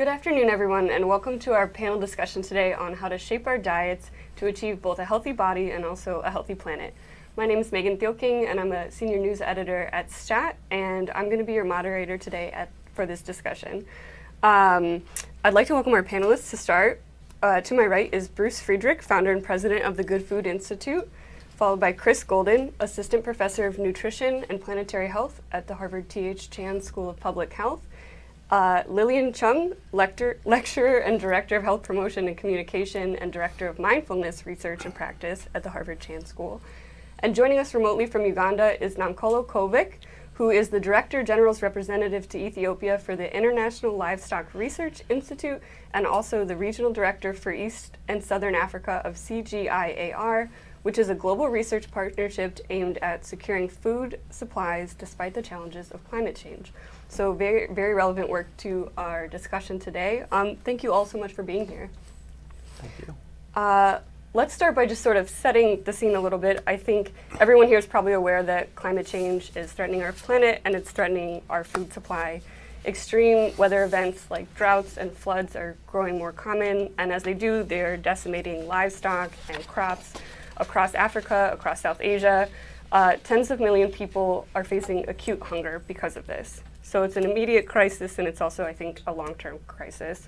Good afternoon, everyone, and welcome to our panel discussion today on how to shape our diets to achieve both a healthy body and also a healthy planet. My name is Megan Thielking, and I'm a senior news editor at STAT, and I'm going to be your moderator today for this discussion. I'd like to welcome our panelists to start. To my right is Bruce Friedrich, founder and president of the Good Food Institute, followed by Chris Golden, assistant professor of nutrition and planetary health at the Harvard T.H. Chan School of Public Health, Lillian Chung, lecturer and director of health promotion and communication and director of mindfulness research and practice at the Harvard Chan School. And joining us remotely from Uganda is Namkolo Kovic, who is the Director General's representative to Ethiopia for the International Livestock Research Institute and also the Regional Director for East and Southern Africa of CGIAR, which is a global research partnership aimed at securing food supplies despite the challenges of climate change. So very, very relevant work to our discussion today. Thank you all so much for being here. Thank you. Let's start by just sort of setting the scene a little bit. I think everyone here is probably aware that climate change is threatening our planet and it's threatening our food supply. Extreme weather events like droughts and floods are growing more common, and as they do, they're decimating livestock and crops across Africa, across South Asia. Tens of millions of people are facing acute hunger because of this. So it's an immediate crisis, and it's also, I think, a long-term crisis.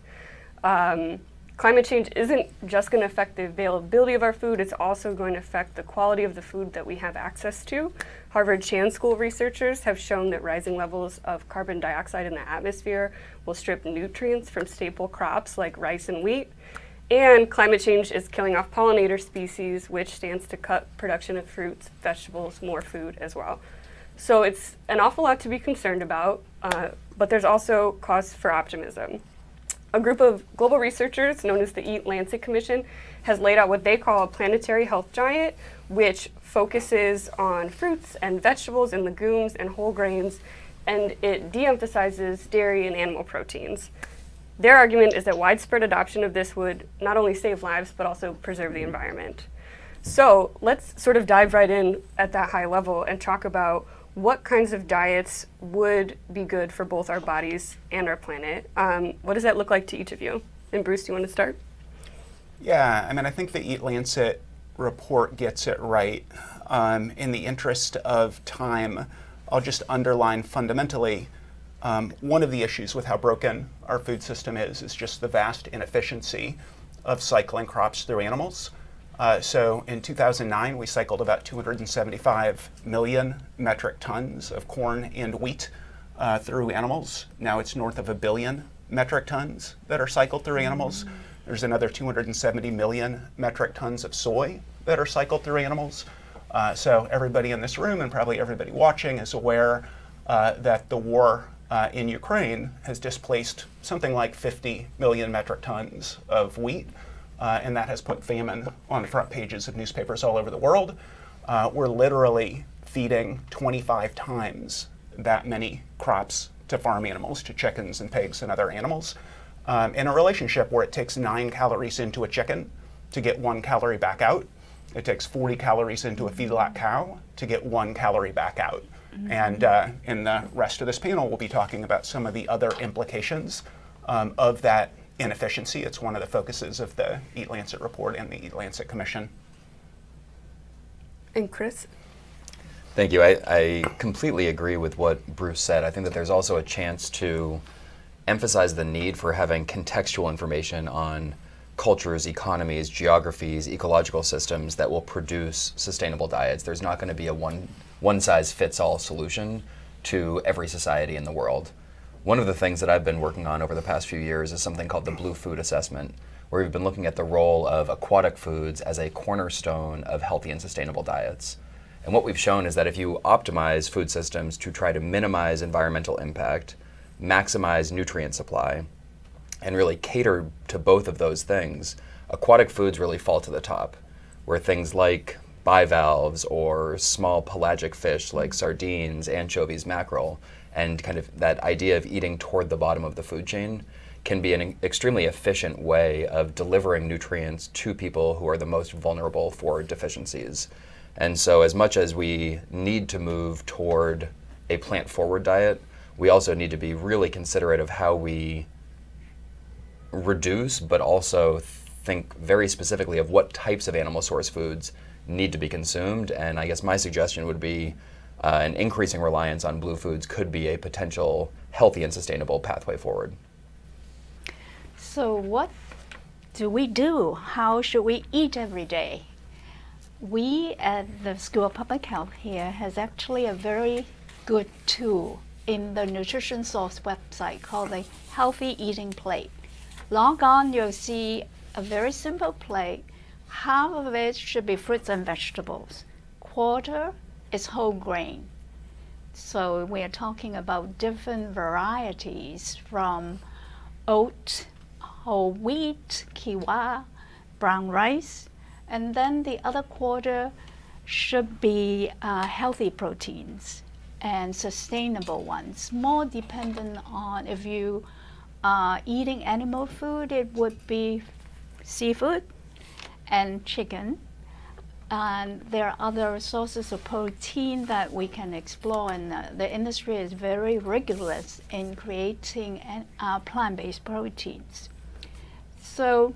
Climate change isn't just going to affect the availability of our food, it's also going to affect the quality of the food that we have access to. Harvard Chan School researchers have shown that rising levels of carbon dioxide in the atmosphere will strip nutrients from staple crops like rice and wheat. And climate change is killing off pollinator species, which stands to cut production of fruits, vegetables, more food as well. So it's an awful lot to be concerned about, but there's also cause for optimism. A group of global researchers known as the Eat Lancet Commission has laid out what they call a planetary health diet, which focuses on fruits and vegetables and legumes and whole grains, and it de-emphasizes dairy and animal proteins. Their argument is that widespread adoption of this would not only save lives, but also preserve the environment. So let's sort of dive right in at that high level and talk about what kinds of diets would be good for both our bodies and our planet. What does that look like to each of you? And Bruce, do you want to start? Yeah, I mean, I think the Eat Lancet report gets it right. In the interest of time, I'll just underline fundamentally one of the issues with how broken our food system is just the vast inefficiency of cycling crops through animals. So in 2009, we cycled about 275 million metric tons of corn and wheat through animals. Now it's north of 1 billion metric tons that are cycled through animals. There's another 270 million metric tons of soy that are cycled through animals. So everybody in this room and probably everybody watching is aware that the war in Ukraine has displaced something like 50 million metric tons of wheat. And that has put famine on the front pages of newspapers all over the world. We're literally feeding 25 times that many crops to farm animals, to chickens and pigs and other animals, in a relationship where it takes 9 calories into a chicken to get 1 calorie back out. It takes 40 calories into a feedlot cow to get 1 calorie back out. And in the rest of this panel, we'll be talking about some of the other implications of that inefficiency. It's one of the focuses of the Eat Lancet report and the Eat Lancet Commission. And Chris? Thank you. I completely agree with what Bruce said. I think that there's also a chance to emphasize the need for having contextual information on cultures, economies, geographies, ecological systems that will produce sustainable diets. There's not going to be a one-size-fits-all solution to every society in the world. One of the things that I've been working on over the past few years is something called the Blue Food Assessment, where we've been looking at the role of aquatic foods as a cornerstone of healthy and sustainable diets. And what we've shown is that if you optimize food systems to try to minimize environmental impact, maximize nutrient supply, and really cater to both of those things, aquatic foods really fall to the top, where things like bivalves or small pelagic fish like sardines, anchovies, mackerel, and kind of that idea of eating toward the bottom of the food chain can be an extremely efficient way of delivering nutrients to people who are the most vulnerable for deficiencies. And so as much as we need to move toward a plant-forward diet, we also need to be really considerate of how we reduce, but also think very specifically of what types of animal source foods need to be consumed. And I guess my suggestion would be an increasing reliance on blue foods could be a potential healthy and sustainable pathway forward. So what do we do? How should we eat every day? We at the School of Public Health here has actually a very good tool in the Nutrition Source website called the Healthy Eating Plate. Log on, you'll see a very simple plate. Half of it should be fruits and vegetables. Quarter is whole grain. So we are talking about different varieties from oat, whole wheat, quinoa, brown rice, and then the other quarter should be healthy proteins and sustainable ones, more dependent on if you are eating animal food, it would be seafood and chicken. And there are other sources of protein that we can explore, and the industry is very rigorous in creating plant-based proteins. So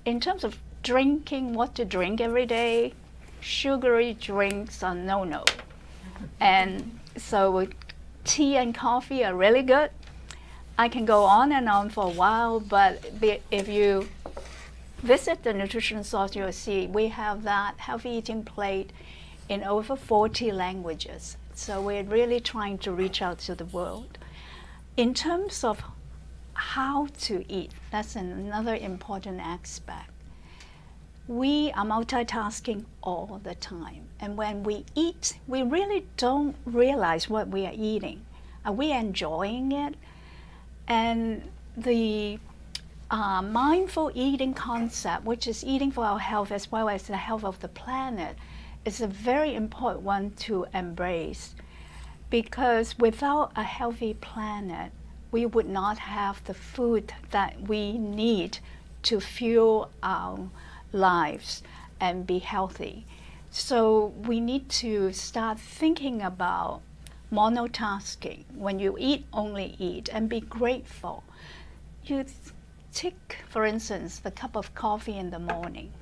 in terms of drinking, what to drink every day, sugary drinks are no-no. And so tea and coffee are really good. I can go on and on for a while, but if you visit the Nutrition Source, you'll see we have that healthy eating plate in over 40 languages. So we're really trying to reach out to the world. In terms of how to eat, that's another important aspect. We are multitasking all the time. And when we eat, we really don't realize what we are eating. Are we enjoying it? And the mindful eating concept, which is eating for our health as well as the health of the planet, is a very important one to embrace. Because without a healthy planet, we would not have the food that we need to fuel our lives and be healthy. So we need to start thinking about monotasking. When you eat, only eat, and be grateful. You take, for instance, the cup of coffee in the morning.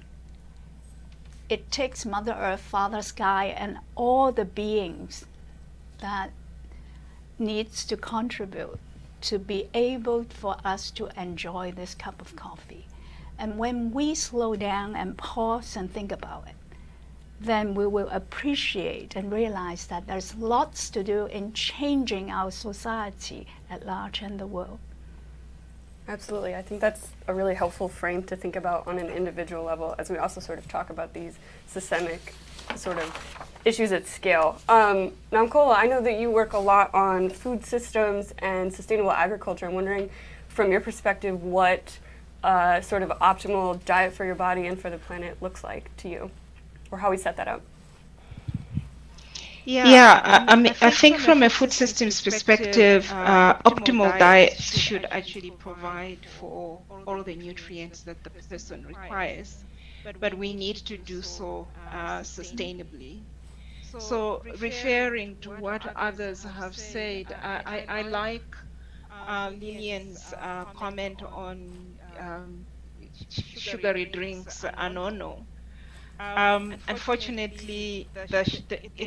It takes Mother Earth, Father Sky, and all the beings that needs to contribute to be able for us to enjoy this cup of coffee. And when we slow down and pause and think about it, then we will appreciate and realize that there's lots to do in changing our society at large and the world. Absolutely. I think that's a really helpful frame to think about on an individual level as we also sort of talk about these systemic sort of issues at scale. Namkola, I know that you work a lot on food systems and sustainable agriculture. I'm wondering, from your perspective, what sort of optimal diet for your body and for the planet looks like to you, or how we set that up. I think from a food systems perspective, optimal diets should actually provide for all the nutrients that the person requires, but we need to do so sustainably. So referring to what others have said, I like Lillian's comment on sugary drinks are no-no. Unfortunately,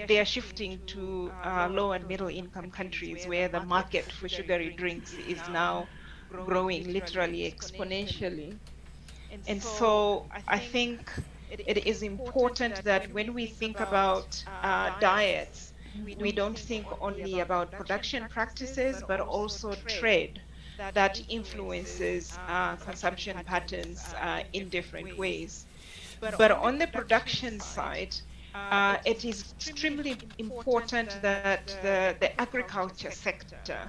they are shifting to low and middle income countries where the market for sugary drinks is now growing literally exponentially. And so I think it is important that when we think about diets, we don't think only about production practices, but also trade that influences consumption patterns in different ways. But on the production side, it is extremely important that the agriculture sector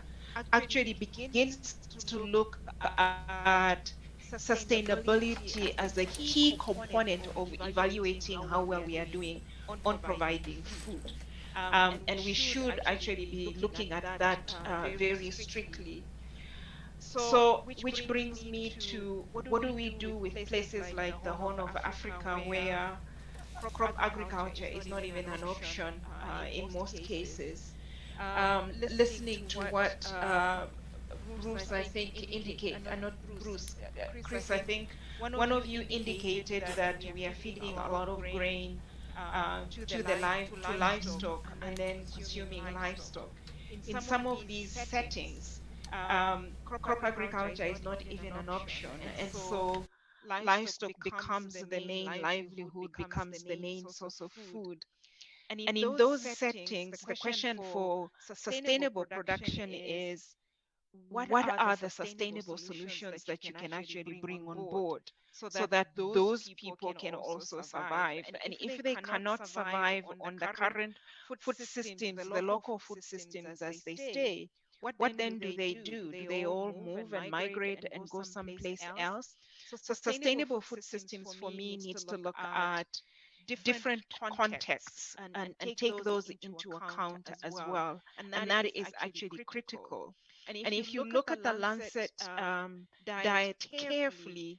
actually begins to look at sustainability as a key component of evaluating how well we are doing on providing food. And we should actually be looking at that very strictly. So, which brings me to what do we do with places like the Horn of Africa where crop agriculture is not even an option in most cases? Listening to what Bruce, I think, not Bruce, Chris, I think one of you indicated that we are feeding a lot of grain to livestock and then consuming livestock. In some of these settings, crop agriculture is not even an option, and so livestock becomes the main livelihood, becomes the main source of food. And in those settings, the question for sustainable production is what are the sustainable solutions that you can actually bring on board so that those people can also survive? And if they cannot survive on the current food systems, the local food systems as they stay, what then do they do? Do they all move and migrate and go someplace else? So sustainable food systems for me needs to look at different contexts and take those into account as well. And that is actually critical. And if you look at the Lancet diet carefully,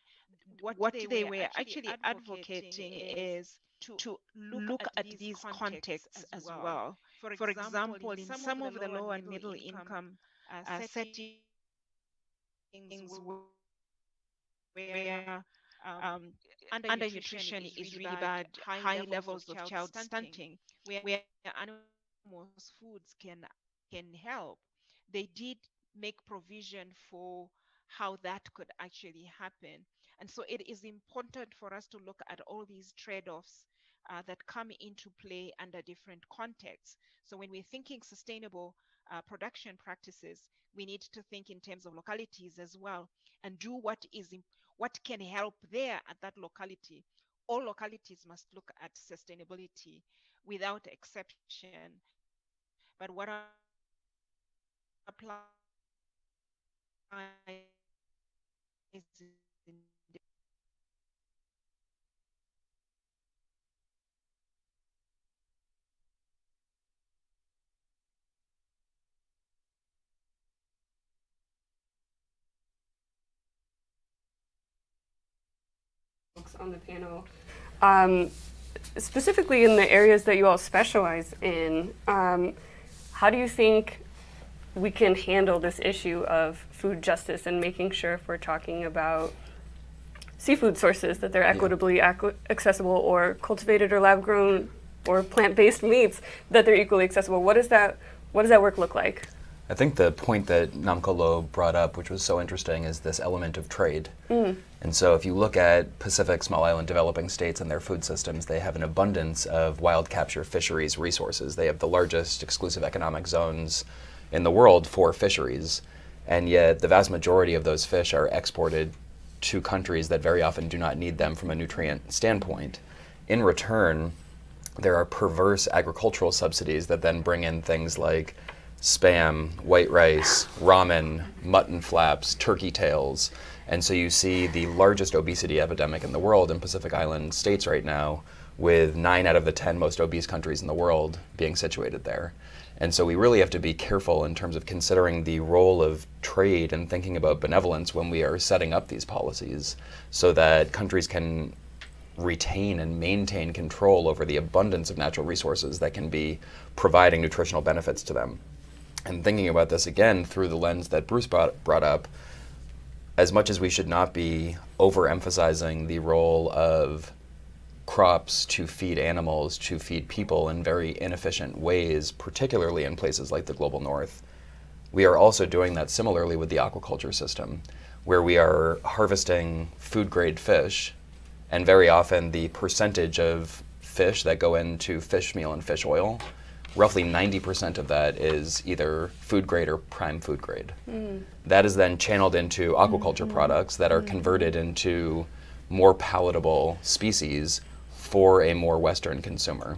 what they were actually advocating is to look at these contexts as well. For example, in some of the low and middle income settings where undernutrition is really bad, high levels of child stunting, where animals foods can help, they did make provision for how that could actually happen. And so it is important for us to look at all these trade-offs that come into play under different contexts. So when we're thinking sustainable production practices, we need to think in terms of localities as well and do what can help there at that locality. All localities must look at sustainability without exception. But what applies in on the panel, specifically in the areas that you all specialize in, how do you think we can handle this issue of food justice and making sure, if we're talking about seafood sources, that they're equitably accessible, or cultivated or lab grown or plant-based meats, that they're equally accessible? What does that work look like? I think the point that Namkolo brought up, which was so interesting, is this element of trade. And so if you look at Pacific small island developing states and their food systems, they have an abundance of wild capture fisheries resources. They have the largest exclusive economic zones in the world for fisheries, and yet the vast majority of those fish are exported to countries that very often do not need them from a nutrient standpoint. In return, there are perverse agricultural subsidies that then bring in things like Spam, white rice, ramen, mutton flaps, turkey tails. And so you see the largest obesity epidemic in the world in Pacific Island states right now, with 9 out of the 10 most obese countries in the world being situated there. And so we really have to be careful in terms of considering the role of trade and thinking about benevolence when we are setting up these policies, so that countries can retain and maintain control over the abundance of natural resources that can be providing nutritional benefits to them. And thinking about this again through the lens that Bruce brought up, as much as we should not be overemphasizing the role of crops to feed animals, to feed people in very inefficient ways, particularly in places like the global north, we are also doing that similarly with the aquaculture system, where we are harvesting food-grade fish, and very often the percentage of fish that go into fish meal and fish oil, roughly 90% of that is either food grade or prime food grade. That is then channeled into aquaculture products that are converted into more palatable species for a more Western consumer.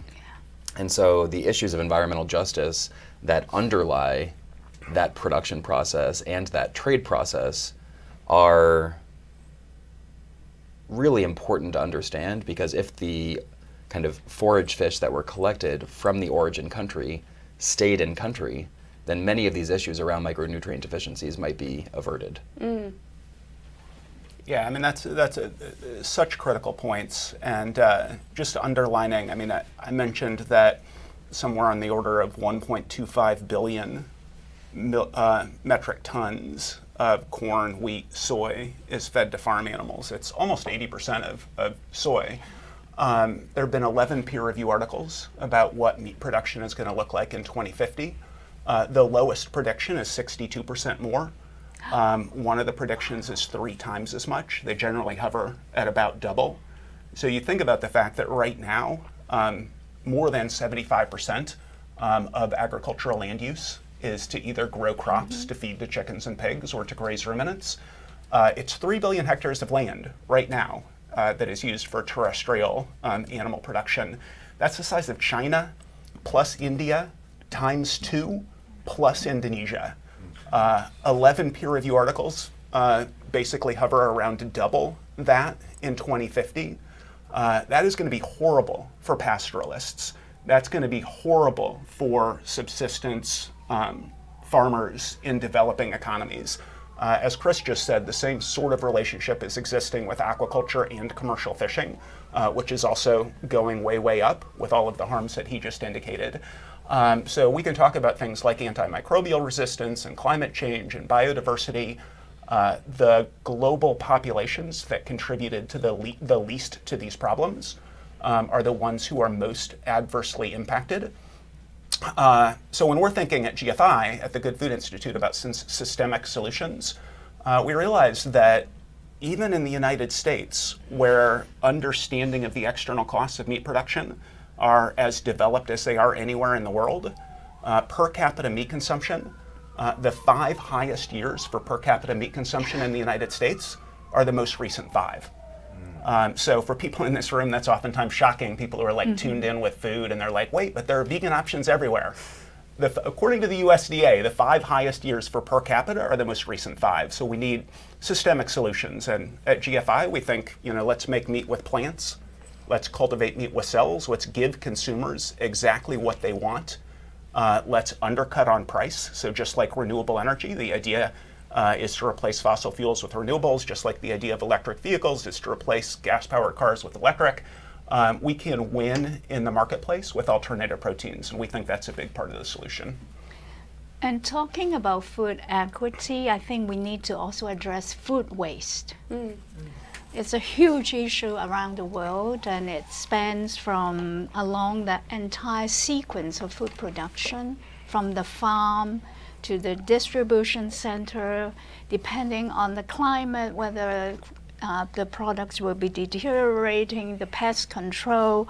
And so the issues of environmental justice that underlie that production process and that trade process are really important to understand, because if the kind of forage fish that were collected from the origin country stayed in country, then many of these issues around micronutrient deficiencies might be averted. Yeah, I mean, that's such critical points. And just underlining, I mean, I mentioned that somewhere on the order of 1.25 billion metric tons of corn, wheat, soy is fed to farm animals. It's almost 80% of soy. There have been 11 peer review articles about what meat production is going to look like in 2050. The lowest prediction is 62% more. One of the predictions is 3 times as much. They generally hover at about double. So you think about the fact that right now, more than 75% of agricultural land use is to either grow crops to feed the chickens and pigs or to graze ruminants. It's 3 billion hectares of land right now that is used for terrestrial animal production. That's the size of China plus India times 2 plus Indonesia. 11 peer review articles basically hover around double that in 2050. That is going to be horrible for pastoralists. That's going to be horrible for subsistence farmers in developing economies. As Chris just said, the same sort of relationship is existing with aquaculture and commercial fishing, which is also going way, way up with all of the harms that he just indicated. So we can talk about things like antimicrobial resistance and climate change and biodiversity. The global populations that contributed to the least to these problems are the ones who are most adversely impacted. So when we're thinking at GFI, at the Good Food Institute, about systemic solutions, we realize that even in the United States, where understanding of the external costs of meat production are as developed as they are anywhere in the world, per capita meat consumption, the 5 highest years for per capita meat consumption in the United States are the most recent 5. So for people in this room, that's oftentimes shocking. People who are like tuned in with food and they're like, wait, but there are vegan options everywhere. According to the USDA, the 5 highest years for per capita are the most recent 5. So we need systemic solutions. And at GFI, we think, let's make meat with plants. Let's cultivate meat with cells. Let's give consumers exactly what they want. Let's undercut on price. So just like renewable energy, the idea is to replace fossil fuels with renewables, just like the idea of electric vehicles is to replace gas-powered cars with electric. We can win in the marketplace with alternative proteins, and we think that's a big part of the solution. And talking about food equity, I think we need to also address food waste. It's a huge issue around the world, and it spans from along the entire sequence of food production, from the farm to the distribution center, depending on the climate, whether the products will be deteriorating, the pest control,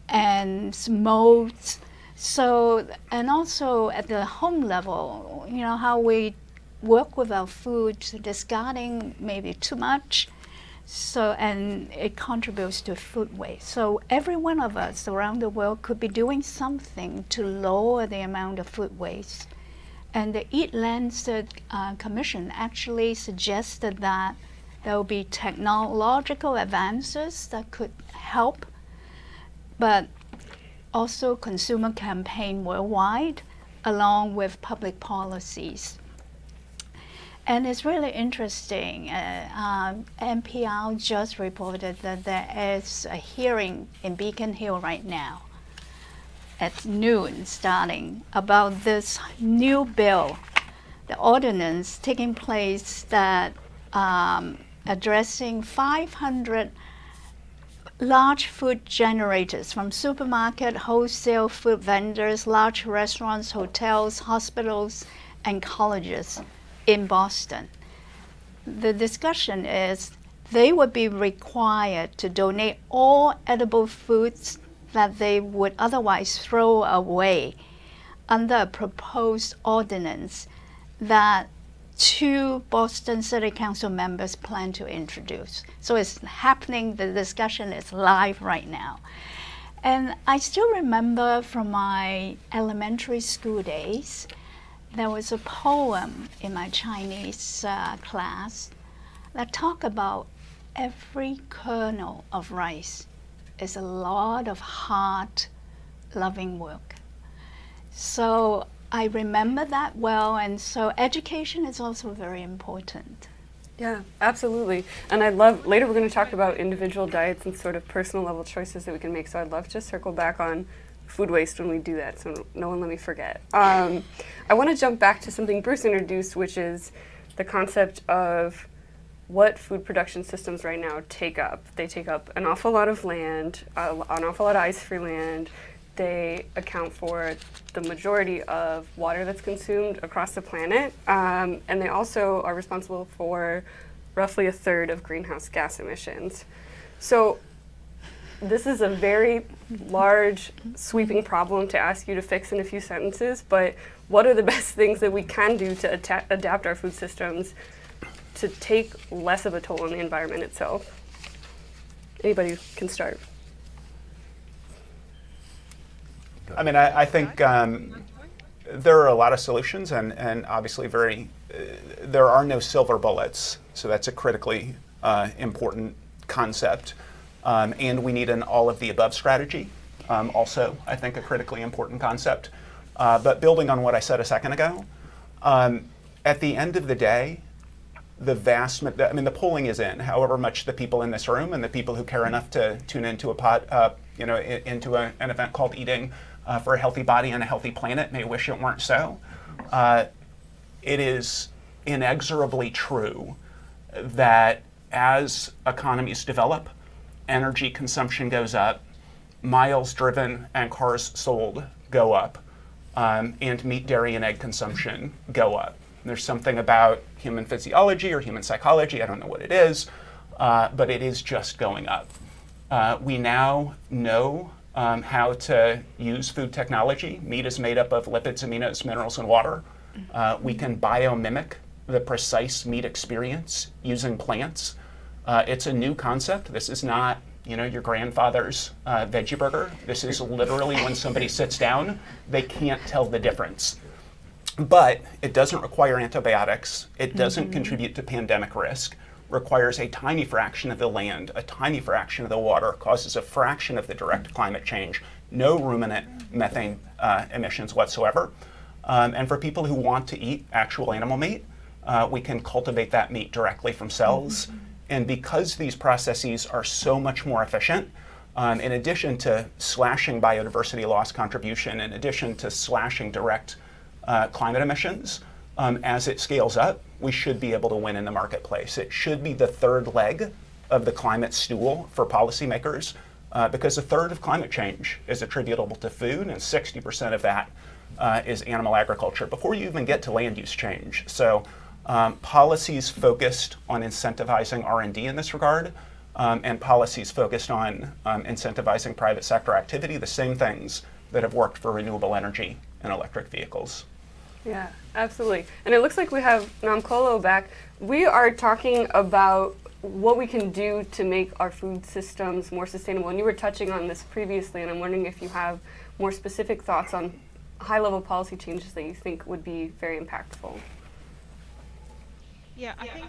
and molds. So, and also at the home level, how we work with our food, discarding maybe too much. So, and it contributes to food waste. So every one of us around the world could be doing something to lower the amount of food waste. And the Eat Lancet Commission actually suggested that there will be technological advances that could help, but also consumer campaign worldwide, along with public policies. And it's really interesting. NPR just reported that there is a hearing in Beacon Hill right now at noon starting about this new bill, the ordinance taking place that addressing 500 large food generators from supermarket, wholesale food vendors, large restaurants, hotels, hospitals, and colleges in Boston. The discussion is they would be required to donate all edible foods that they would otherwise throw away under a proposed ordinance that 2 Boston City Council members plan to introduce. So it's happening, the discussion is live right now. And I still remember from my elementary school days, there was a poem in my Chinese class that talked about every kernel of rice is a lot of hard, loving work. So I remember that well, and so education is also very important. Yeah, absolutely. And I'd love, later we're going to talk about individual diets and sort of personal level choices that we can make, so I'd love to circle back on food waste when we do that, so no one let me forget. I want to jump back to something Bruce introduced, which is the concept of what food production systems right now take up. They take up an awful lot of land, an awful lot of ice-free land. They account for the majority of water that's consumed across the planet, and they also are responsible for roughly a third of greenhouse gas emissions. So this is a very large, sweeping problem to ask you to fix in a few sentences, but what are the best things that we can do to adapt our food systems to take less of a toll on the environment itself? Anybody can start. I mean, I think there are a lot of solutions, and obviously there are no silver bullets, so that's a critically important concept. And we need an all-of-the-above strategy, also, I think, a critically important concept. But building on what I said a second ago, at the end of the day, the polling is in. However much the people in this room and the people who care enough to tune into into an event called Eating for a Healthy Body and a Healthy Planet may wish it weren't so, it is inexorably true that as economies develop, energy consumption goes up, miles driven and cars sold go up, and meat, dairy, and egg consumption go up. There's something about human physiology or human psychology, I don't know what it is, but it is just going up. We now know how to use food technology. Meat is made up of lipids, aminos, minerals, and water. We can biomimic the precise meat experience using plants. It's a new concept. This is not, your grandfather's veggie burger. This is literally when somebody sits down, they can't tell the difference. But it doesn't require antibiotics. It doesn't contribute to pandemic risk. Requires a tiny fraction of the land, a tiny fraction of the water, causes a fraction of the direct climate change, no ruminant methane emissions whatsoever. And for people who want to eat actual animal meat, we can cultivate that meat directly from cells. And because these processes are so much more efficient, in addition to slashing biodiversity loss contribution, in addition to slashing direct climate emissions, as it scales up, we should be able to win in the marketplace. It should be the third leg of the climate stool for policymakers, because a third of climate change is attributable to food, and 60% of that is animal agriculture, before you even get to land use change. So policies focused on incentivizing R&D in this regard, and policies focused on incentivizing private sector activity, the same things that have worked for renewable energy and electric vehicles. Yeah, absolutely. And it looks like we have Namkolo back. We are talking about what we can do to make our food systems more sustainable. And you were touching on this previously, and I'm wondering if you have more specific thoughts on high-level policy changes that you think would be very impactful. Yeah, I think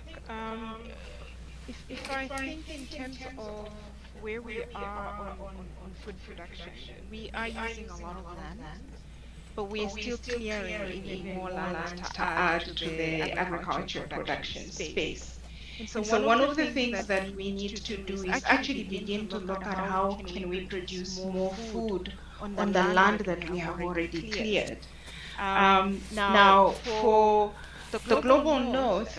if I think in terms of where we are on food production, we are using a lot of land, but we are still clearing even more land to add to the agriculture production space. And so one of the things that we need to do is actually begin to look at how can we produce more food on the land that we have already cleared. Now, for the global north,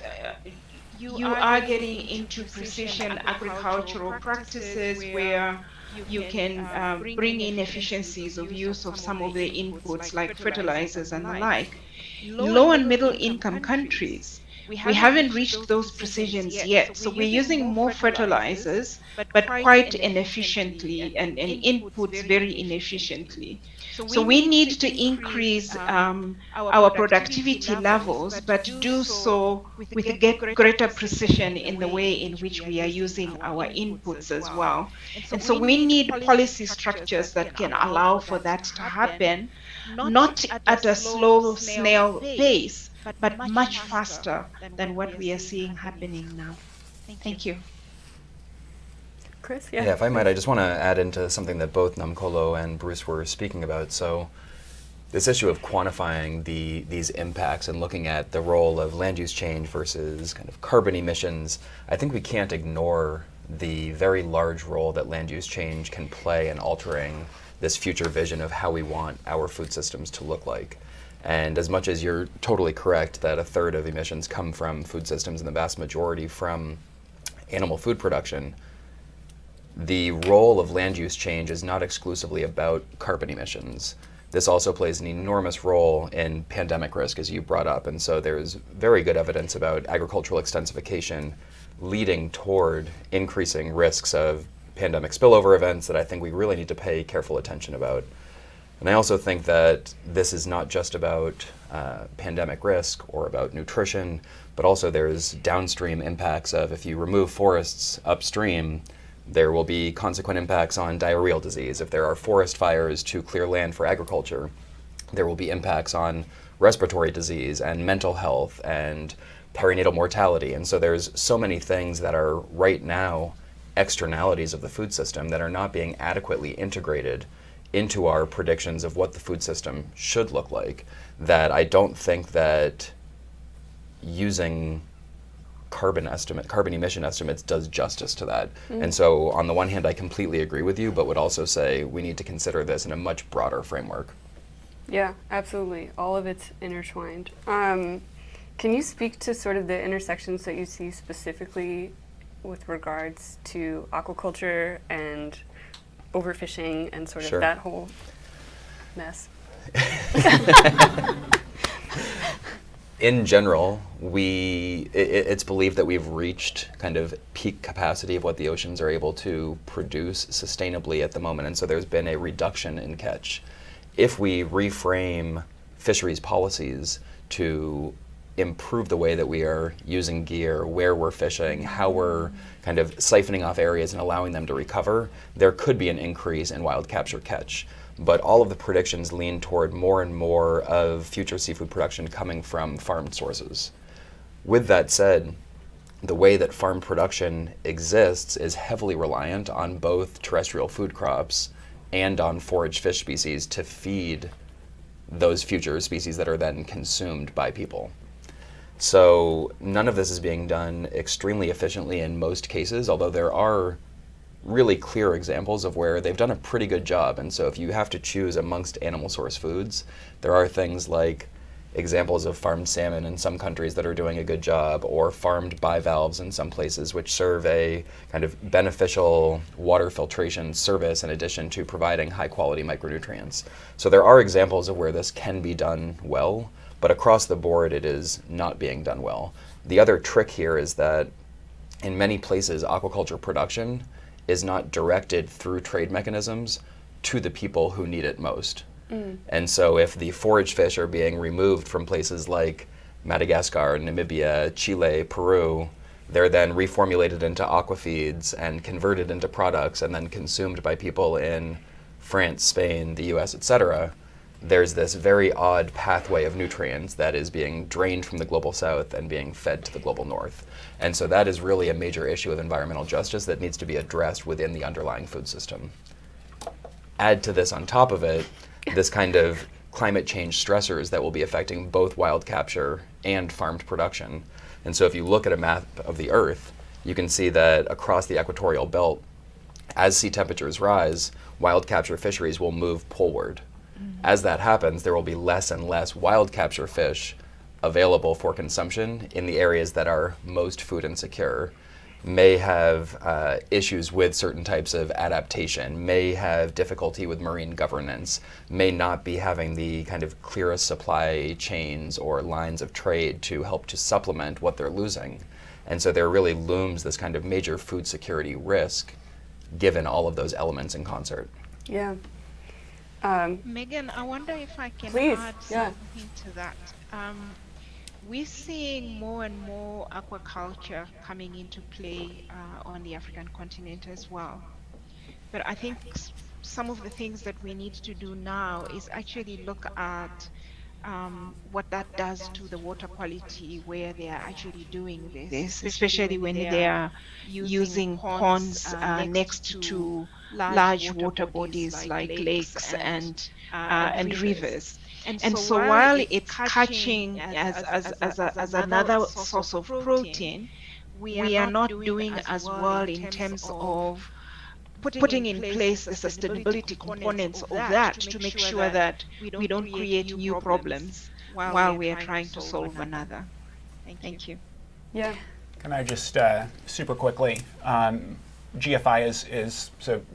you are getting into precision agricultural practices where you can bring in efficiencies of use of some of the inputs like fertilizers and the like. Low and middle income countries, we haven't reached those precisions yet. So we're using more fertilizers, but quite inefficiently, and inputs very inefficiently. So we need to increase our productivity levels, but do so with greater precision in the way in which we are using our inputs as well. And so we need policy structures that can allow for that to happen, not at a slow snail pace, but much faster than what we are seeing happening now. Thank you. Chris, Yeah, if I might, I just want to add into something that both Namkolo and Bruce were speaking about. So this issue of quantifying these impacts and looking at the role of land use change versus kind of carbon emissions, I think we can't ignore the very large role that land use change can play in altering this future vision of how we want our food systems to look like. And as much as you're totally correct that a third of emissions come from food systems and the vast majority from animal food production, the role of land use change is not exclusively about carbon emissions. This also plays an enormous role in pandemic risk, as you brought up. And so there's very good evidence about agricultural extensification leading toward increasing risks of pandemic spillover events that I think we really need to pay careful attention about. And I also think that this is not just about pandemic risk or about nutrition, but also there's downstream impacts of if you remove forests upstream, there will be consequent impacts on diarrheal disease. If there are forest fires to clear land for agriculture, there will be impacts on respiratory disease and mental health and perinatal mortality. And so there's so many things that are right now externalities of the food system that are not being adequately integrated into our predictions of what the food system should look like, that I don't think that using carbon emission estimates does justice to that. And so on the one hand, I completely agree with you, but would also say we need to consider this in a much broader framework. Yeah, absolutely. All of it's intertwined. Can you speak to sort of the intersections that you see specifically with regards to aquaculture and overfishing and sort of Sure. that whole mess? In general, it's believed that we've reached kind of peak capacity of what the oceans are able to produce sustainably at the moment, and so there's been a reduction in catch. If we reframe fisheries policies to improve the way that we are using gear, where we're fishing, how we're kind of siphoning off areas and allowing them to recover, there could be an increase in wild capture catch. But all of the predictions lean toward more and more of future seafood production coming from farmed sources. With that said, the way that farm production exists is heavily reliant on both terrestrial food crops and on forage fish species to feed those future species that are then consumed by people. So none of this is being done extremely efficiently in most cases, although there are really clear examples of where they've done a pretty good job. And so if you have to choose amongst animal source foods, there are things like examples of farmed salmon in some countries that are doing a good job, or farmed bivalves in some places, which serve a kind of beneficial water filtration service in addition to providing high quality micronutrients. So there are examples of where this can be done well, but across the board it is not being done well. The other trick here is that in many places aquaculture production is not directed through trade mechanisms to the people who need it most. And so if the forage fish are being removed from places like Madagascar, Namibia, Chile, Peru, they're then reformulated into aquafeeds and converted into products and then consumed by people in France, Spain, the US, etc. There's this very odd pathway of nutrients that is being drained from the global south and being fed to the global north. And so that is really a major issue of environmental justice that needs to be addressed within the underlying food system. Add to this on top of it, this kind of climate change stressors that will be affecting both wild capture and farmed production. And so if you look at a map of the Earth, you can see that across the equatorial belt, as sea temperatures rise, wild capture fisheries will move poleward. As that happens, there will be less and less wild capture fish available for consumption in the areas that are most food insecure, may have issues with certain types of adaptation, may have difficulty with marine governance, may not be having the kind of clearest supply chains or lines of trade to help to supplement what they're losing. And so there really looms this kind of major food security risk given all of those elements in concert. Yeah. Megan, I wonder if I can Please, add yeah. something to that. We're seeing more and more aquaculture coming into play on the African continent as well. But I think some of the things that we need to do now is actually look at what that does to the water quality where they are actually doing this, especially when they are using ponds next to large water bodies like lakes and rivers. And so while it's catching as another source of protein, we are not doing as well in terms of putting in place the sustainability components of that to make sure that we don't create new problems while we are trying to solve another. Thank you. Yeah. Can I just super quickly, GFI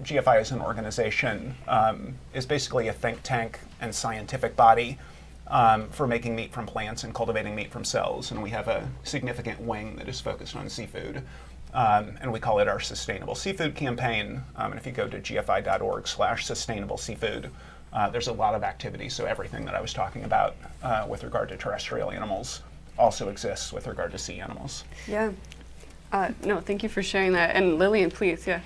GFI as an organization is basically a think tank and scientific body for making meat from plants and cultivating meat from cells, and we have a significant wing that is focused on seafood, and we call it our Sustainable Seafood Campaign. And if you go to gfi.org/sustainable seafood, there's a lot of activity. So everything that I was talking about with regard to terrestrial animals also exists with regard to sea animals. Yeah. No, thank you for sharing that. And Lillian, please, yeah.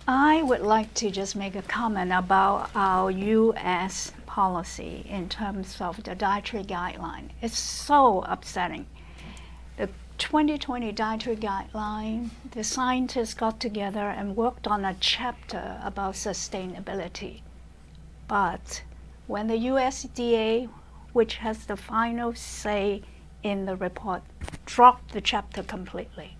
I would like to just make a comment about our U.S. policy in terms of the dietary guideline. It's so upsetting. The 2020 dietary guideline, the scientists got together and worked on a chapter about sustainability. But when the USDA, which has the final say in the report, dropped the chapter completely.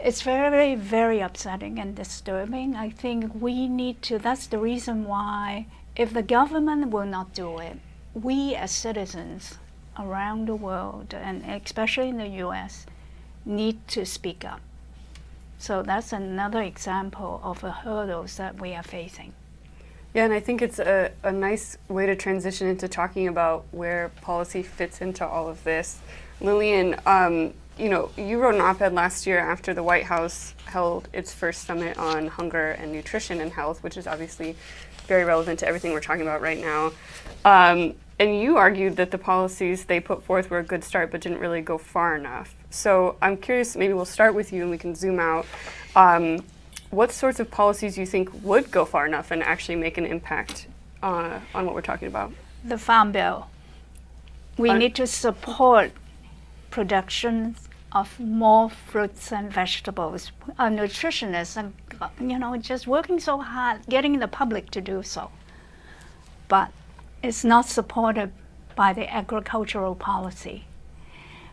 It's very, very upsetting and disturbing. I think we need to, that's the reason why, if the government will not do it, we as citizens around the world, and especially in the US, need to speak up. So that's another example of the hurdles that we are facing. Yeah, and I think it's a nice way to transition into talking about where policy fits into all of this. Lillian, you wrote an op-ed last year after the White House held its first summit on hunger and nutrition and health, which is obviously very relevant to everything we're talking about right now. And you argued that the policies they put forth were a good start but didn't really go far enough. So I'm curious, maybe we'll start with you and we can zoom out. What sorts of policies do you think would go far enough and actually make an impact on what we're talking about? The Farm Bill. We need to support production of more fruits and vegetables. Nutritionists are, just working so hard, getting the public to do so. But it's not supported by the agricultural policy.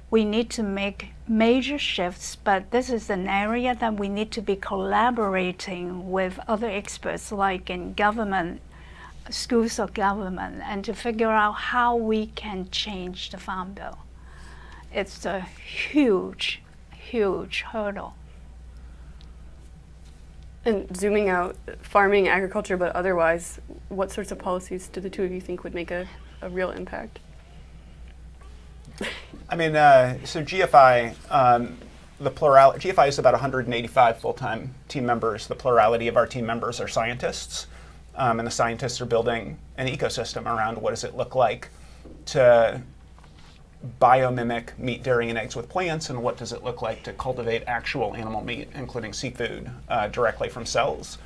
We need to make major shifts, but this is an area that we need to be collaborating with other experts, like in government, schools of government, and to figure out how we can change the Farm Bill. It's a huge, huge hurdle. And zooming out, farming, agriculture, but otherwise, what sorts of policies do the two of you think would make a real impact? I mean, so GFI, GFI is about 185 full-time team members. The plurality of our team members are scientists, and the scientists are building an ecosystem around what does it look like to biomimic meat, dairy, and eggs with plants, and what does it look like to cultivate actual animal meat, including seafood, directly from cells.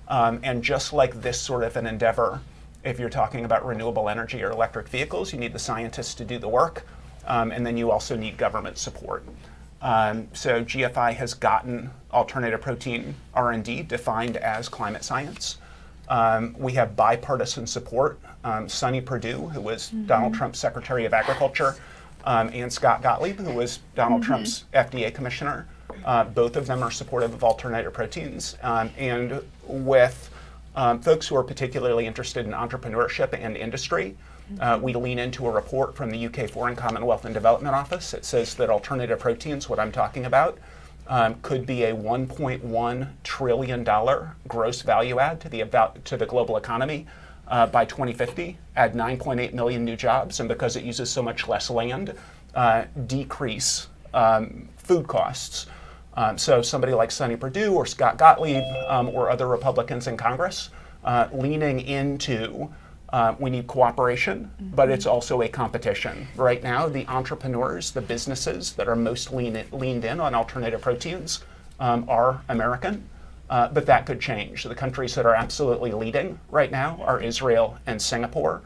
And just like this sort of an endeavor, if you're talking about renewable energy or electric vehicles, you need the scientists to do the work. And then you also need government support. So GFI has gotten alternative protein R&D defined as climate science. We have bipartisan support. Sonny Perdue, who was Donald Trump's Secretary of Agriculture, and Scott Gottlieb, who was Donald Trump's FDA commissioner. Both of them are supportive of alternative proteins. And with folks who are particularly interested in entrepreneurship and industry, we lean into a report from the UK Foreign Commonwealth and Development Office. It says that alternative proteins, what I'm talking about, could be a $1.1 trillion gross value add to the global economy by 2050, add 9.8 million new jobs, and because it uses so much less land, decrease food costs. So somebody like Sonny Perdue or Scott Gottlieb or other Republicans in Congress leaning into we need cooperation, but it's also a competition. Right now, the entrepreneurs, the businesses that are most leaned in on alternative proteins are American, but that could change. The countries that are absolutely leading right now are Israel and Singapore.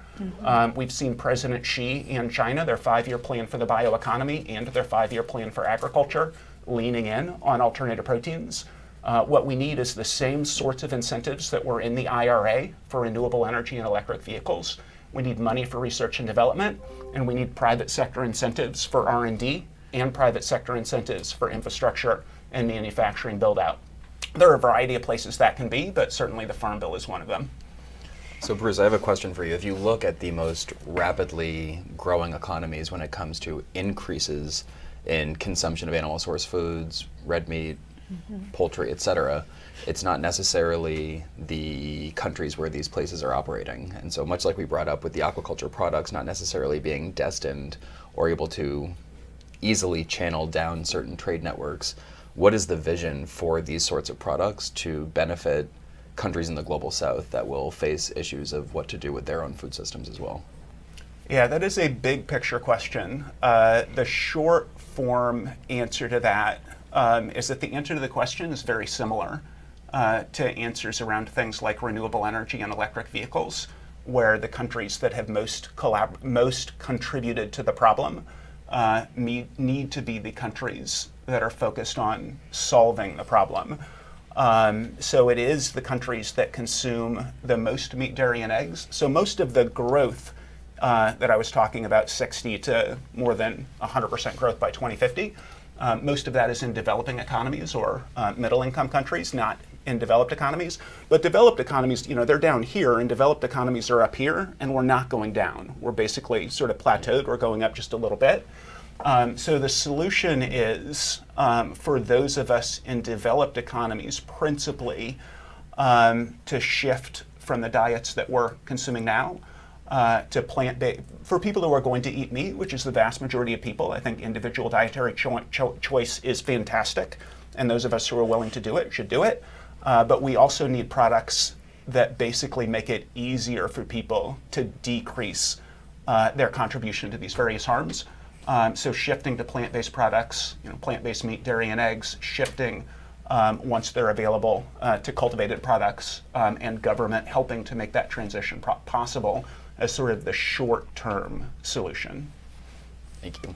We've seen President Xi and China, their 5-year plan for the bioeconomy and their 5-year plan for agriculture, leaning in on alternative proteins. What we need is the same sorts of incentives that were in the IRA for renewable energy and electric vehicles. We need money for research and development, and we need private sector incentives for R&D and private sector incentives for infrastructure and manufacturing build-out. There are a variety of places that can be, but certainly the Farm Bill is one of them. So Bruce, I have a question for you. If you look at the most rapidly growing economies when it comes to increases in consumption of animal source foods, red meat, poultry, etc., it's not necessarily the countries where these places are operating. And so much like we brought up with the aquaculture products not necessarily being destined or able to easily channel down certain trade networks, what is the vision for these sorts of products to benefit countries in the global south that will face issues of what to do with their own food systems as well? Yeah, that is a big picture question. The short form answer to that is that the answer to the question is very similar to answers around things like renewable energy and electric vehicles, where the countries that have most contributed to the problem need to be the countries that are focused on solving the problem. So it is the countries that consume the most meat, dairy, and eggs. So most of the growth that I was talking about, 60 to more than 100% growth by 2050, most of that is in developing economies or middle-income countries, not in developed economies. But developed economies, they're down here, and developed economies are up here, and we're not going down. We're basically sort of plateaued. We're going up just a little bit. So the solution is, for those of us in developed economies, principally to shift from the diets that we're consuming now to plant-based. For people who are going to eat meat, which is the vast majority of people, I think individual dietary choice is fantastic, and those of us who are willing to do it should do it. But we also need products that basically make it easier for people to decrease their contribution to these various harms. So shifting to plant-based products, plant-based meat, dairy, and eggs, shifting once they're available to cultivated products, and government helping to make that transition possible as sort of the short-term solution. Thank you.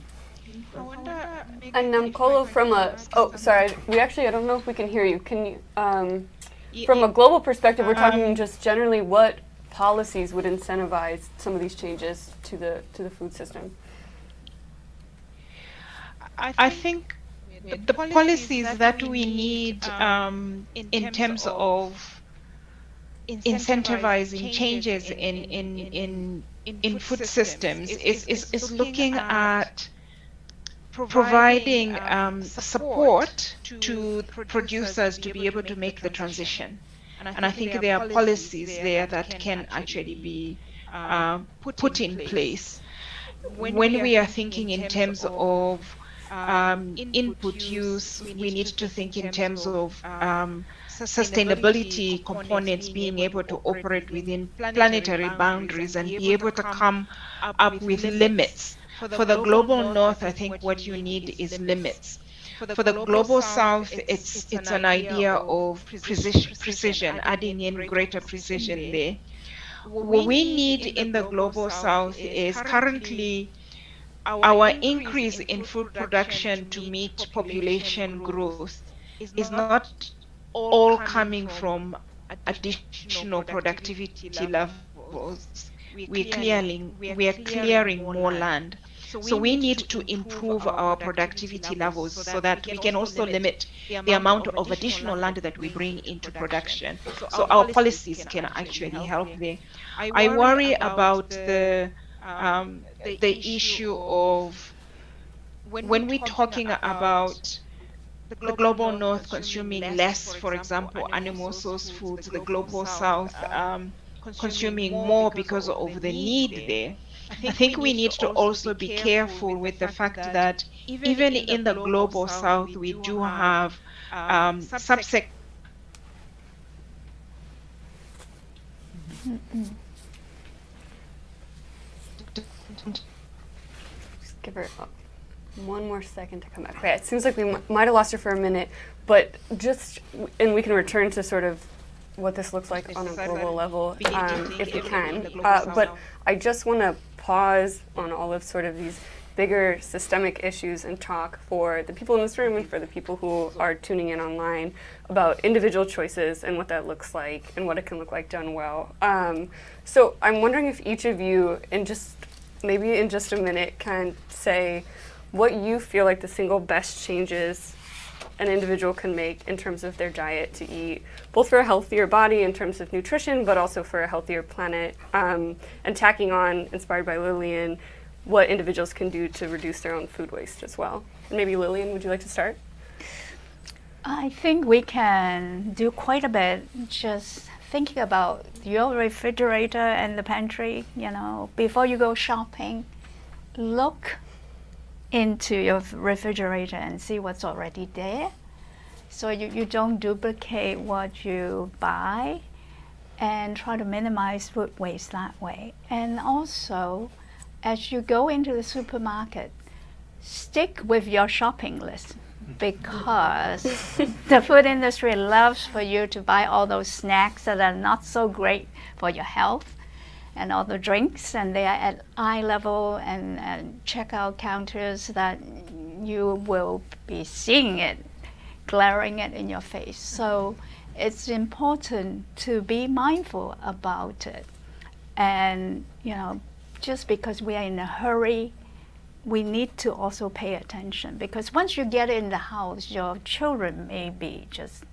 I wonder, And Kolo, from a, I don't know if we can hear you. Can you, from a global perspective, we're talking just generally what policies would incentivize some of these changes to the food system? I think the policies that we need in terms of incentivizing changes in food systems is looking at providing support to producers to be able to make the transition. And I think there are policies there that can actually be put in place. When we are thinking in terms of input use, we need to think in terms of sustainability components being able to operate within planetary boundaries and be able to come up with limits. For the global north, I think what you need is limits. For the global south, it's an idea of precision, adding in greater precision there. What we need in the global south is currently our increase in food production to meet population growth is not all coming from additional productivity levels. We are clearing more land. So we need to improve our productivity levels so that we can also limit the amount of additional land that we bring into production. So our policies can actually help there. I worry about the issue of when we're talking about the global north consuming less, for example, animal source foods, the global south consuming more because of the need there. I think we need to also be careful with the fact that even in the global south, we do have subsectors. Just give her one more second to come back. Okay, it seems like we might have lost her for a minute, but and we can return to sort of what this looks like on a global level if we can. But I just want to pause on all of sort of these bigger systemic issues and talk for the people in this room and for the people who are tuning in online about individual choices and what that looks like and what it can look like done well. So I'm wondering if each of you, maybe in just a minute, can say what you feel like the single best changes an individual can make in terms of their diet to eat, both for a healthier body in terms of nutrition, but also for a healthier planet. And tacking on, inspired by Lillian, what individuals can do to reduce their own food waste as well. And maybe Lillian, would you like to start? I think we can do quite a bit just thinking about your refrigerator and the pantry, before you go shopping, look into your refrigerator and see what's already there. So you don't duplicate what you buy, and try to minimize food waste that way. And also, as you go into the supermarket, stick with your shopping list, because the food industry loves for you to buy all those snacks that are not so great for your health, and all the drinks, and they are at eye level and checkout counters that you will be seeing it, glaring it in your face. So it's important to be mindful about it. And just because we are in a hurry, we need to also pay attention, because once you get in the house, your children may be just,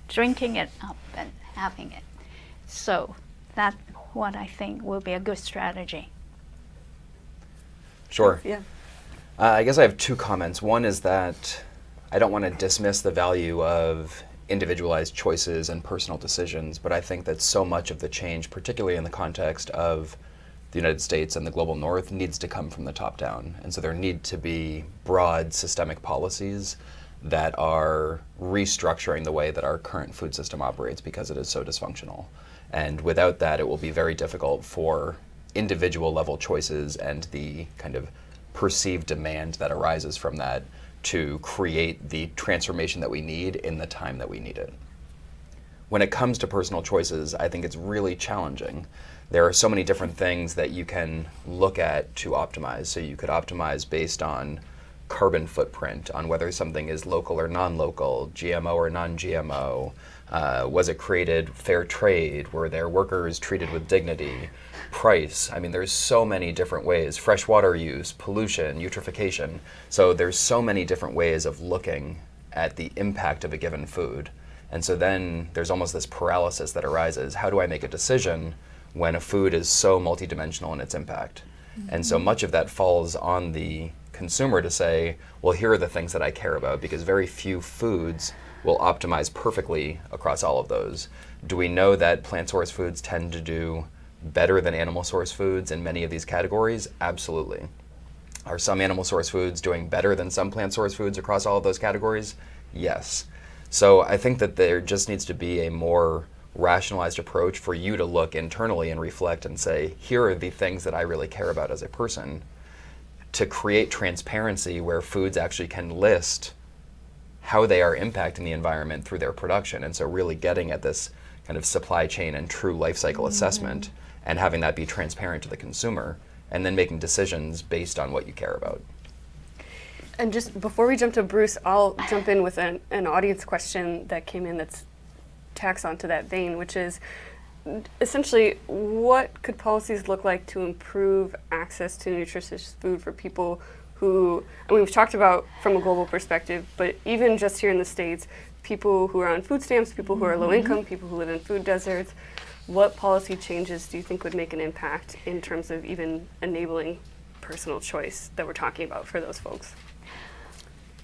drinking it up and having it. So that's what I think will be a good strategy. Sure. Yeah. I guess I have two comments. One is that I don't want to dismiss the value of individualized choices and personal decisions, but I think that so much of the change, particularly in the context of the United States and the global north, needs to come from the top down. And so there need to be broad systemic policies that are restructuring the way that our current food system operates, because it is so dysfunctional. And without that, it will be very difficult for individual level choices and the kind of perceived demand that arises from that to create the transformation that we need in the time that we need it. When it comes to personal choices, I think it's really challenging. There are so many different things that you can look at to optimize. So you could optimize based on carbon footprint, on whether something is local or non-local, GMO or non-GMO. Was it created fair trade? Were there workers treated with dignity? Price. I mean, there's so many different ways. Freshwater use, pollution, eutrophication. So there's so many different ways of looking at the impact of a given food. And so then there's almost this paralysis that arises. How do I make a decision when a food is so multidimensional in its impact? And so much of that falls on the consumer to say, well, here are the things that I care about, because very few foods will optimize perfectly across all of those. Do we know that plant source foods tend to do better than animal source foods in many of these categories? Absolutely. Are some animal source foods doing better than some plant source foods across all of those categories? Yes. So I think that there just needs to be a more rationalized approach for you to look internally and reflect and say, here are the things that I really care about as a person, to create transparency where foods actually can list how they are impacting the environment through their production. And so really getting at this kind of supply chain and true life cycle assessment, and having that be transparent to the consumer, and then making decisions based on what you care about. And just before we jump to Bruce, I'll jump in with an audience question that came in that's tacks onto that vein, which is essentially, what could policies look like to improve access to nutritious food for people who, and we've talked about from a global perspective, but even just here in the States, people who are on food stamps, people who are low income, people who live in food deserts. What policy changes do you think would make an impact in terms of even enabling personal choice that we're talking about for those folks?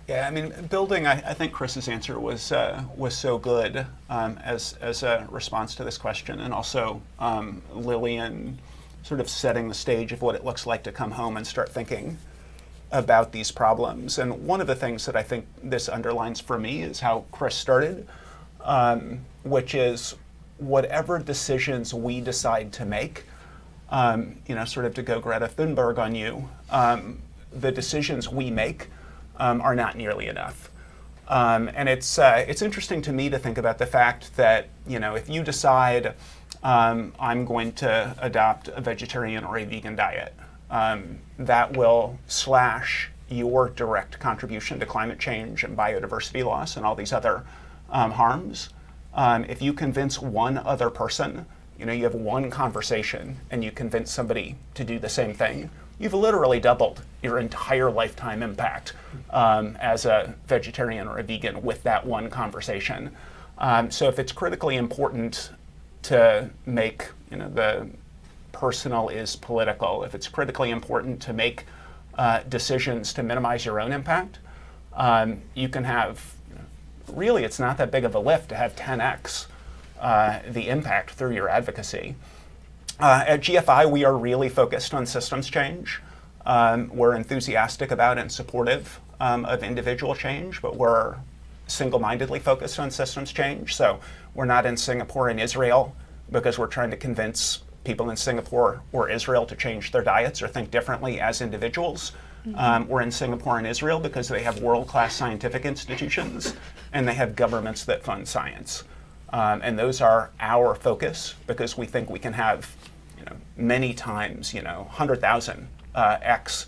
Yeah, I mean, building, I think Chris's answer was so good as a response to this question, and also Lillian sort of setting the stage of what it looks like to come home and start thinking about these problems. And one of the things that I think this underlines for me is how Chris started, which is whatever decisions we decide to make, sort of to go Greta Thunberg on you, the decisions we make are not nearly enough. And it's interesting to me to think about the fact that, if you decide I'm going to adopt a vegetarian or a vegan diet, that will slash your direct contribution to climate change and biodiversity loss and all these other harms. If you convince one other person, you have one conversation and you convince somebody to do the same thing, you've literally doubled your entire lifetime impact as a vegetarian or a vegan with that one conversation. So if it's critically important to make, the personal is political, if it's critically important to make decisions to minimize your own impact, you can have, really it's not that big of a lift to have 10x the impact through your advocacy. At GFI, we are really focused on systems change. We're enthusiastic about and supportive of individual change, but we're single-mindedly focused on systems change. So we're not in Singapore and Israel because we're trying to convince people in Singapore or Israel to change their diets or think differently as individuals. We're in Singapore and Israel because they have world-class scientific institutions and they have governments that fund science. And those are our focus because we think we can have, many times, 100,000 x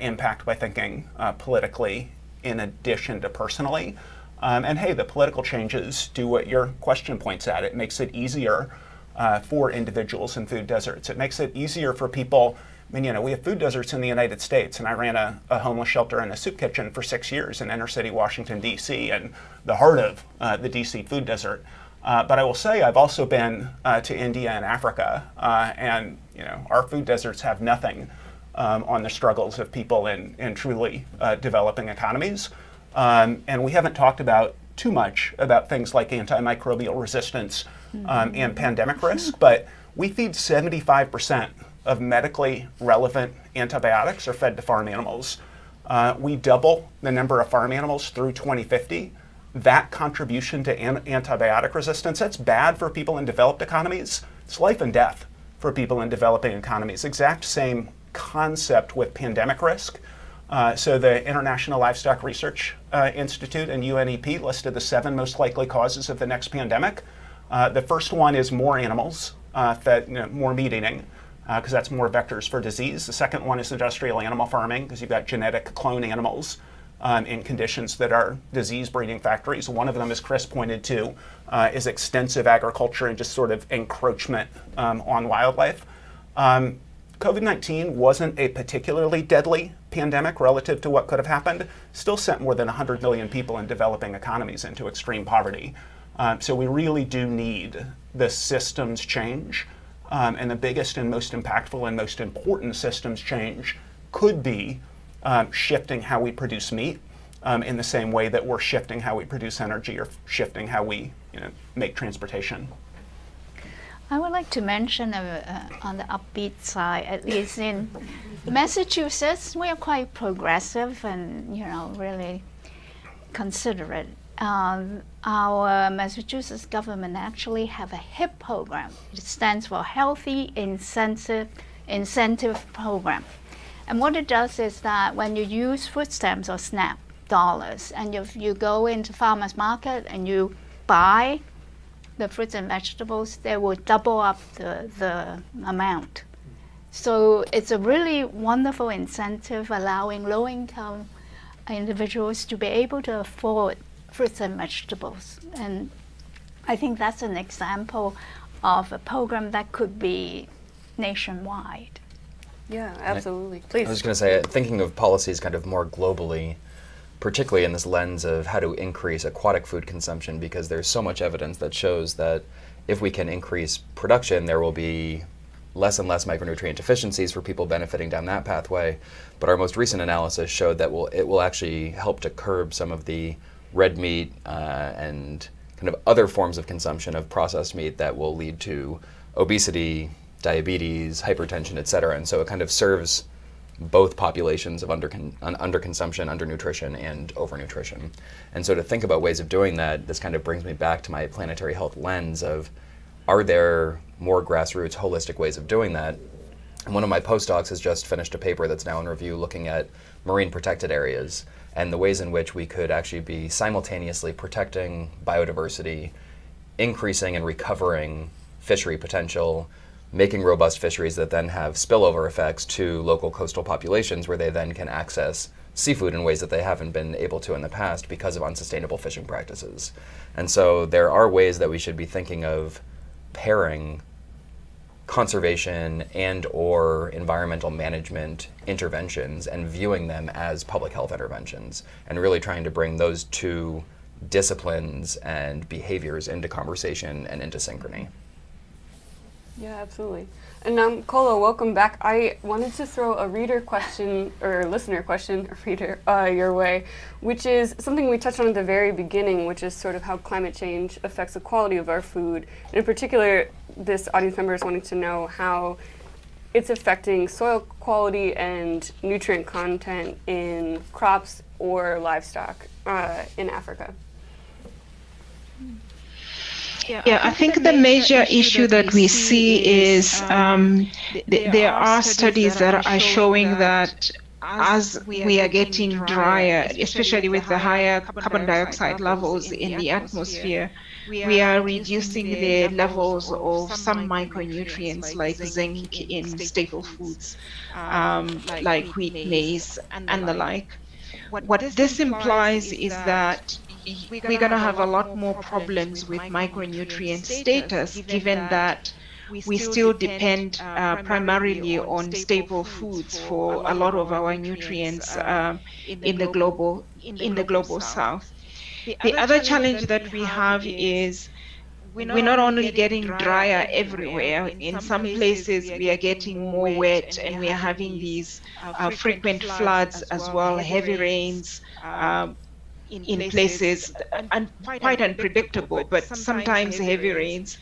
impact by thinking politically in addition to personally. And hey, the political changes do what your question points at. It makes it easier for individuals in food deserts. It makes it easier for people. I mean, we have food deserts in the United States, and I ran a homeless shelter and a soup kitchen for 6 years in inner city Washington, D.C., and the heart of the D.C. food desert. But I will say I've also been to India and Africa, and our food deserts have nothing on the struggles of people in truly developing economies. And we haven't talked about too much about things like antimicrobial resistance and pandemic risk, but we feed 75% of medically relevant antibiotics are fed to farm animals. We double the number of farm animals through 2050. That contribution to antibiotic resistance, that's bad for people in developed economies. It's life and death for people in developing economies. Exact same concept with pandemic risk. So the International Livestock Research Institute and UNEP listed the 7 most likely causes of the next pandemic. The first one is more animals fed, more meat eating, because that's more vectors for disease. The second one is industrial animal farming, because you've got genetic clone animals in conditions that are disease breeding factories. One of them, as Chris pointed to, is extensive agriculture and just sort of encroachment on wildlife. COVID-19 wasn't a particularly deadly pandemic relative to what could have happened. Still sent more than 100 million people in developing economies into extreme poverty. So we really do need the systems change. And the biggest and most impactful and most important systems change could be shifting how we produce meat in the same way that we're shifting how we produce energy or shifting how we make transportation. I would like to mention on the upbeat side, at least in Massachusetts, we are quite progressive and really considerate. Our Massachusetts government actually have a HIP program. It stands for Healthy Incentive Program. And what it does is that when you use food stamps or SNAP dollars, and if you go into farmer's market and you buy the fruits and vegetables, they will double up the amount. So it's a really wonderful incentive allowing low-income individuals to be able to afford fruits and vegetables. And I think that's an example of a program that could be nationwide. Yeah, absolutely. I Please. was going to say, thinking of policies kind of more globally, particularly in this lens of how to increase aquatic food consumption, because there's so much evidence that shows that if we can increase production, there will be less and less micronutrient deficiencies for people benefiting down that pathway. But our most recent analysis showed that it will actually help to curb some of the red meat and kind of other forms of consumption of processed meat that will lead to obesity, diabetes, hypertension, et cetera. And so it kind of serves both populations of underconsumption, undernutrition, and overnutrition. And so to think about ways of doing that, this kind of brings me back to my planetary health lens of, are there more grassroots, holistic ways of doing that? And one of my postdocs has just finished a paper that's now in review looking at marine protected areas and the ways in which we could actually be simultaneously protecting biodiversity, increasing and recovering fishery potential, making robust fisheries that then have spillover effects to local coastal populations where they then can access seafood in ways that they haven't been able to in the past because of unsustainable fishing practices. And so there are ways that we should be thinking of pairing conservation and or environmental management interventions and viewing them as public health interventions, and really trying to bring those two disciplines and behaviors into conversation and into synchrony. Yeah, absolutely. And Kolo, welcome back. I wanted to throw a reader question, or listener question, your way, which is something we touched on at the very beginning, which is sort of how climate change affects the quality of our food. And in particular, this audience member is wanting to know how it's affecting soil quality and nutrient content in crops or livestock in Africa. Yeah, I think the major issue that we see is there are studies that are showing that as we are getting drier, especially with the higher carbon dioxide levels in the atmosphere, we are reducing the levels of some micronutrients like zinc in staple foods, like wheat, maize, and the like. What this implies is that we're going to have a lot more problems with micronutrient status, given that we still depend primarily on staple foods for a lot of our nutrients in the global south. The other challenge that we have is we're not only getting drier everywhere. In some places we are getting more wet, and we are having these frequent floods as well, heavy rains in places, and quite unpredictable, but sometimes heavy rains.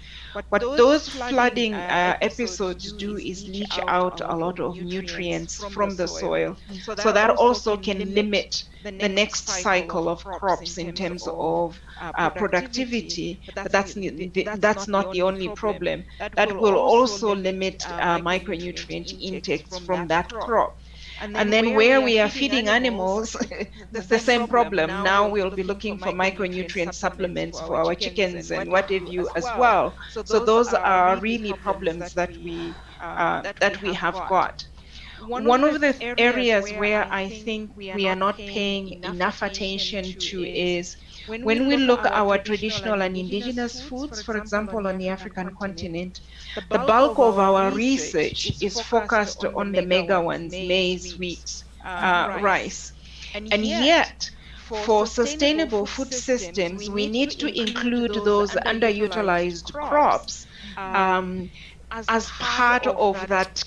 What those flooding episodes do is leach out a lot of nutrients from the soil. So that also can limit the next cycle of crops in terms of productivity. But that's not the only problem. That will also limit micronutrient intakes from that crop. And then where we are feeding animals, it's the same problem. Now we'll be looking for micronutrient supplements for our chickens and what have you as well. So those are really problems that we have got. One of the areas where I think we are not paying enough attention to is when we look at our traditional and indigenous foods, for example, on the African continent, the bulk of our research is focused on the mega ones, maize, wheat, rice. And yet, for sustainable food systems, we need to include those underutilized crops as part of that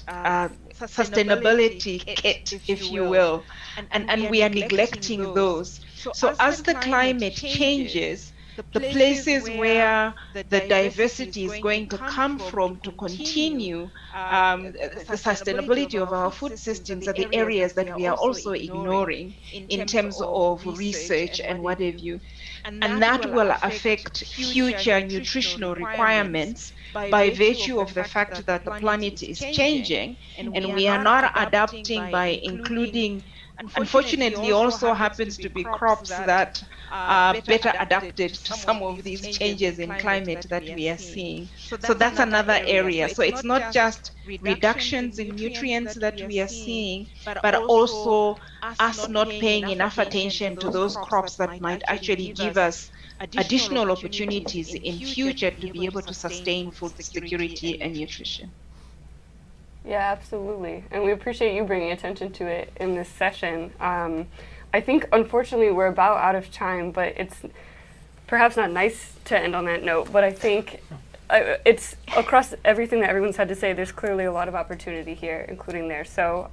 sustainability kit, if you will, and we are neglecting those. So as the climate changes, the places where the diversity is going to come from to continue the sustainability of our food systems are the areas that we are also ignoring in terms of research and what have you. And that will affect future nutritional requirements by virtue of the fact that the planet is changing and we are not adapting by including, unfortunately, also happens to be crops that are better adapted to some of these changes in climate that we are seeing. So that's another area. So it's not just reductions in nutrients that we are seeing, but also us not paying enough attention to those crops that might actually give us additional opportunities in future to be able to sustain food security and nutrition. Yeah, absolutely. And we appreciate you bringing attention to it in this session. I think, unfortunately, we're about out of time, but it's perhaps not nice to end on that note, but I think it's across everything that everyone's had to say, there's clearly a lot of opportunity here, including there. So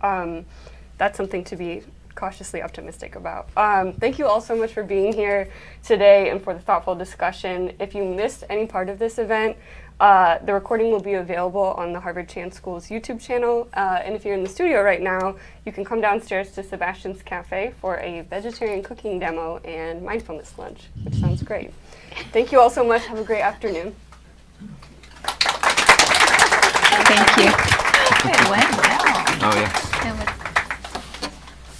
that's something to be cautiously optimistic about. Thank you all so much for being here today and for the thoughtful discussion. If you missed any part of this event, the recording will be available on the Harvard Chan School's YouTube channel. And if you're in the studio right now, you can come downstairs to Sebastian's Cafe for a vegetarian cooking demo and mindfulness lunch, which sounds great. Thank you all so much. Have a great afternoon. Thank you. It went well. Oh, yeah.